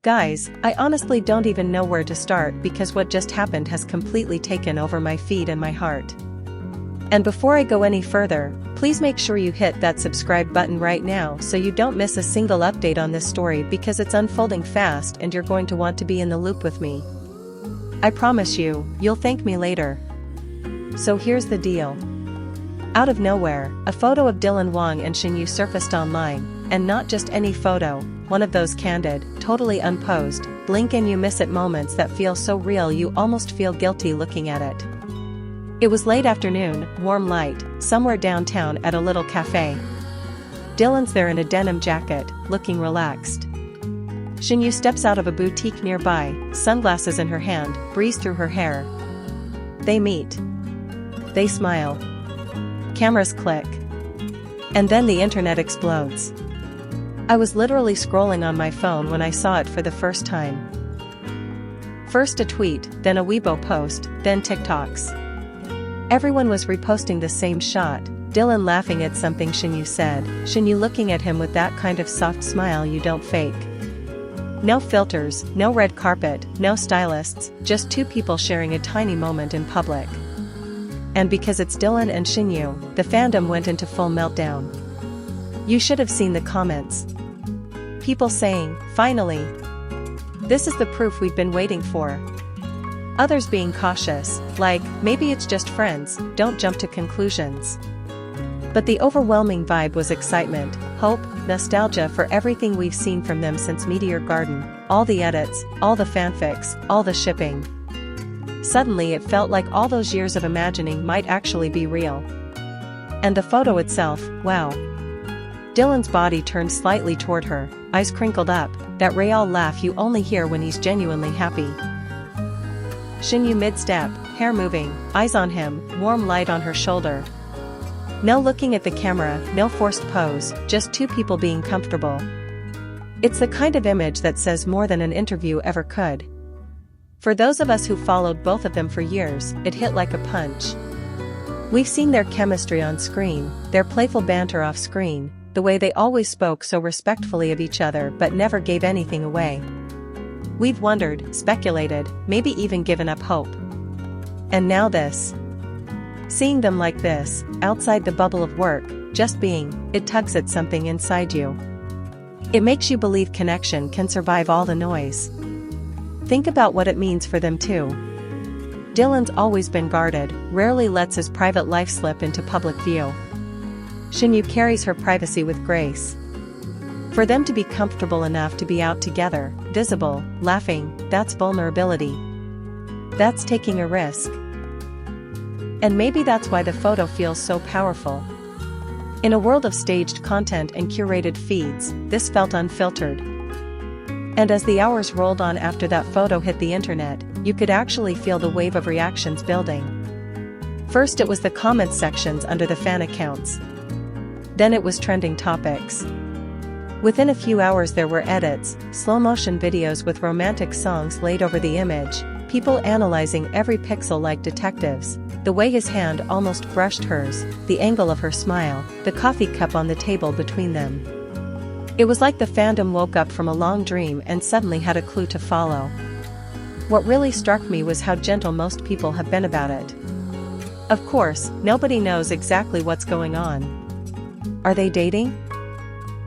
Guys, I honestly don't even know where to start because what just happened has completely taken over my feed and my heart. And before I go any further, please make sure you hit that subscribe button right now so you don't miss a single update on this story because it's unfolding fast and you're going to want to be in the loop with me. I promise you'll thank me later. So here's the deal. Out of nowhere, a photo of Dylan Wang and Shen surfaced online, and not just any photo, one of those candid, totally unposed, blink and you miss it moments that feel so real you almost feel guilty looking at it. It was late afternoon, warm light, somewhere downtown at a little cafe. Dylan's there in a denim jacket, looking relaxed. Shen steps out of a boutique nearby, sunglasses in her hand, breeze through her hair. They meet. They smile. Cameras click. And then the internet explodes. I was literally scrolling on my phone when I saw it for the first time. First a tweet, then a Weibo post, then TikToks. Everyone was reposting the same shot, Dylan laughing at something Shen said, Shen looking at him with that kind of soft smile you don't fake. No filters, no red carpet, no stylists, just two people sharing a tiny moment in public. And because it's Dylan and Shen, the fandom went into full meltdown. You should have seen the comments. People saying, finally. This is the proof we've been waiting for. Others being cautious, like, maybe it's just friends, don't jump to conclusions. But the overwhelming vibe was excitement, hope, nostalgia for everything we've seen from them since Meteor Garden, all the edits, all the fanfics, all the shipping. Suddenly it felt like all those years of imagining might actually be real. And the photo itself, wow. Dylan's body turned slightly toward her, eyes crinkled up, that real laugh you only hear when he's genuinely happy. Shen mid-step, hair moving, eyes on him, warm light on her shoulder. No looking at the camera, no forced pose, just two people being comfortable. It's the kind of image that says more than an interview ever could. For those of us who followed both of them for years, it hit like a punch. We've seen their chemistry on screen, their playful banter off screen, the way they always spoke so respectfully of each other but never gave anything away. We've wondered, speculated, maybe even given up hope. And now this. Seeing them like this, outside the bubble of work, just being, it tugs at something inside you. It makes you believe connection can survive all the noise. Think about what it means for them too. Dylan's always been guarded, rarely lets his private life slip into public view. Shen carries her privacy with grace. For them to be comfortable enough to be out together, visible, laughing, that's vulnerability. That's taking a risk. And maybe that's why the photo feels so powerful. In a world of staged content and curated feeds, this felt unfiltered. And as the hours rolled on after that photo hit the internet, you could actually feel the wave of reactions building. First it was the comments sections under the fan accounts. Then it was trending topics. Within a few hours there were edits, slow-motion videos with romantic songs laid over the image, people analyzing every pixel like detectives, the way his hand almost brushed hers, the angle of her smile, the coffee cup on the table between them. It was like the fandom woke up from a long dream and suddenly had a clue to follow. What really struck me was how gentle most people have been about it. Of course, nobody knows exactly what's going on. Are they dating?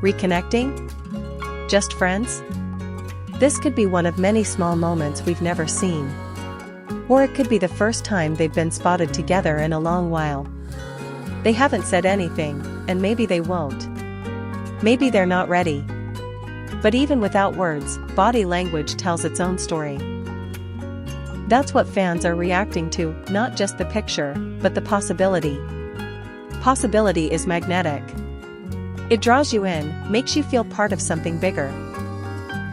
Reconnecting? Just friends? This could be one of many small moments we've never seen. Or it could be the first time they've been spotted together in a long while. They haven't said anything, and maybe they won't. Maybe they're not ready. But even without words, body language tells its own story. That's what fans are reacting to, not just the picture, but the possibility. Possibility is magnetic. It draws you in, makes you feel part of something bigger.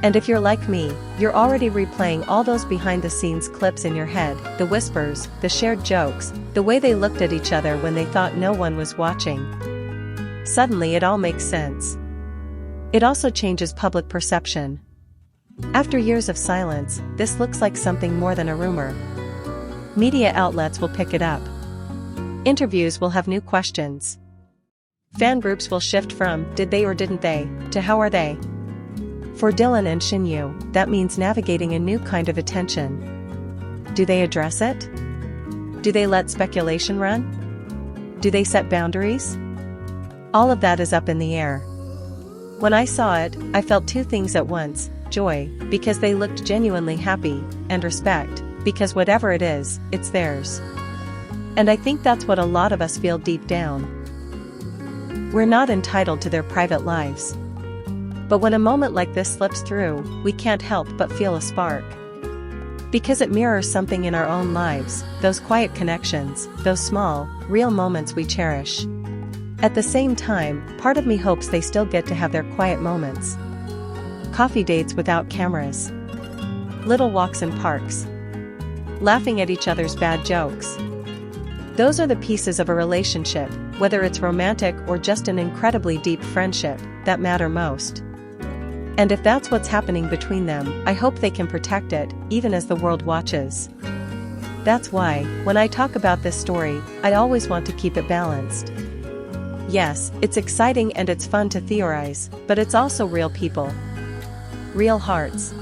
And if you're like me, you're already replaying all those behind-the-scenes clips in your head, the whispers, the shared jokes, the way they looked at each other when they thought no one was watching. Suddenly it all makes sense. It also changes public perception. After years of silence, this looks like something more than a rumor. Media outlets will pick it up. Interviews will have new questions. Fan groups will shift from, did they or didn't they, to how are they? For Dylan and Shen, that means navigating a new kind of attention. Do they address it? Do they let speculation run? Do they set boundaries? All of that is up in the air. When I saw it, I felt two things at once: joy, because they looked genuinely happy, and respect, because whatever it is, it's theirs. And I think that's what a lot of us feel deep down. We're not entitled to their private lives. But when a moment like this slips through, we can't help but feel a spark. Because it mirrors something in our own lives, those quiet connections, those small, real moments we cherish. At the same time, part of me hopes they still get to have their quiet moments. Coffee dates without cameras. Little walks in parks. Laughing at each other's bad jokes. Those are the pieces of a relationship, whether it's romantic or just an incredibly deep friendship, that matter most. And if that's what's happening between them, I hope they can protect it, even as the world watches. That's why, when I talk about this story, I always want to keep it balanced. Yes, it's exciting and it's fun to theorize, but it's also real people. Real hearts.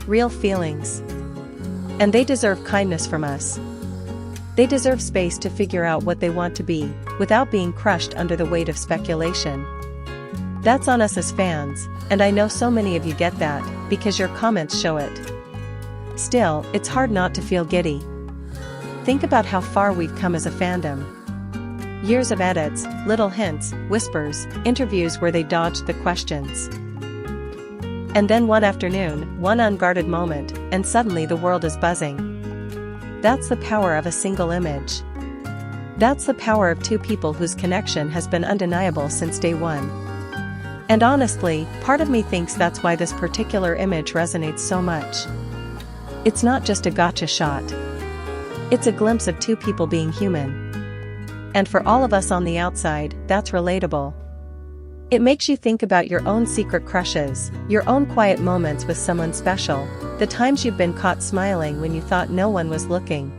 Real feelings. And they deserve kindness from us. They deserve space to figure out what they want to be, without being crushed under the weight of speculation. That's on us as fans, and I know so many of you get that, because your comments show it. Still, it's hard not to feel giddy. Think about how far we've come as a fandom. Years of edits, little hints, whispers, interviews where they dodged the questions. And then one afternoon, one unguarded moment, and suddenly the world is buzzing. That's the power of a single image. That's the power of two people whose connection has been undeniable since day one. And honestly, part of me thinks that's why this particular image resonates so much. It's not just a gotcha shot. It's a glimpse of two people being human. And for all of us on the outside, that's relatable. It makes you think about your own secret crushes, your own quiet moments with someone special, the times you've been caught smiling when you thought no one was looking.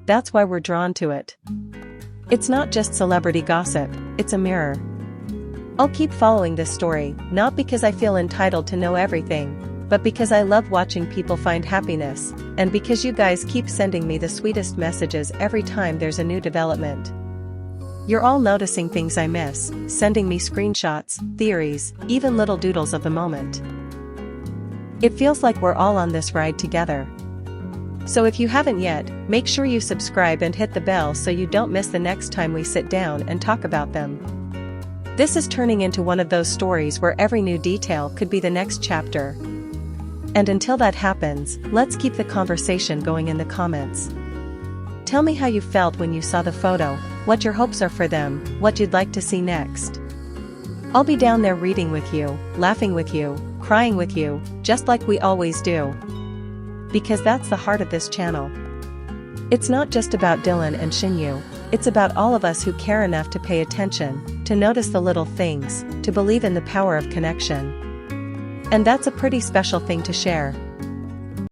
That's why we're drawn to it. It's not just celebrity gossip, it's a mirror. I'll keep following this story, not because I feel entitled to know everything, but because I love watching people find happiness, and because you guys keep sending me the sweetest messages every time there's a new development. You're all noticing things I miss, sending me screenshots, theories, even little doodles of the moment. It feels like we're all on this ride together. So if you haven't yet, make sure you subscribe and hit the bell so you don't miss the next time we sit down and talk about them. This is turning into one of those stories where every new detail could be the next chapter. And until that happens, let's keep the conversation going in the comments. Tell me how you felt when you saw the photo, what your hopes are for them, what you'd like to see next. I'll be down there reading with you, laughing with you, crying with you, just like we always do. Because that's the heart of this channel. It's not just about Dylan and Shen, it's about all of us who care enough to pay attention, to notice the little things, to believe in the power of connection. And that's a pretty special thing to share.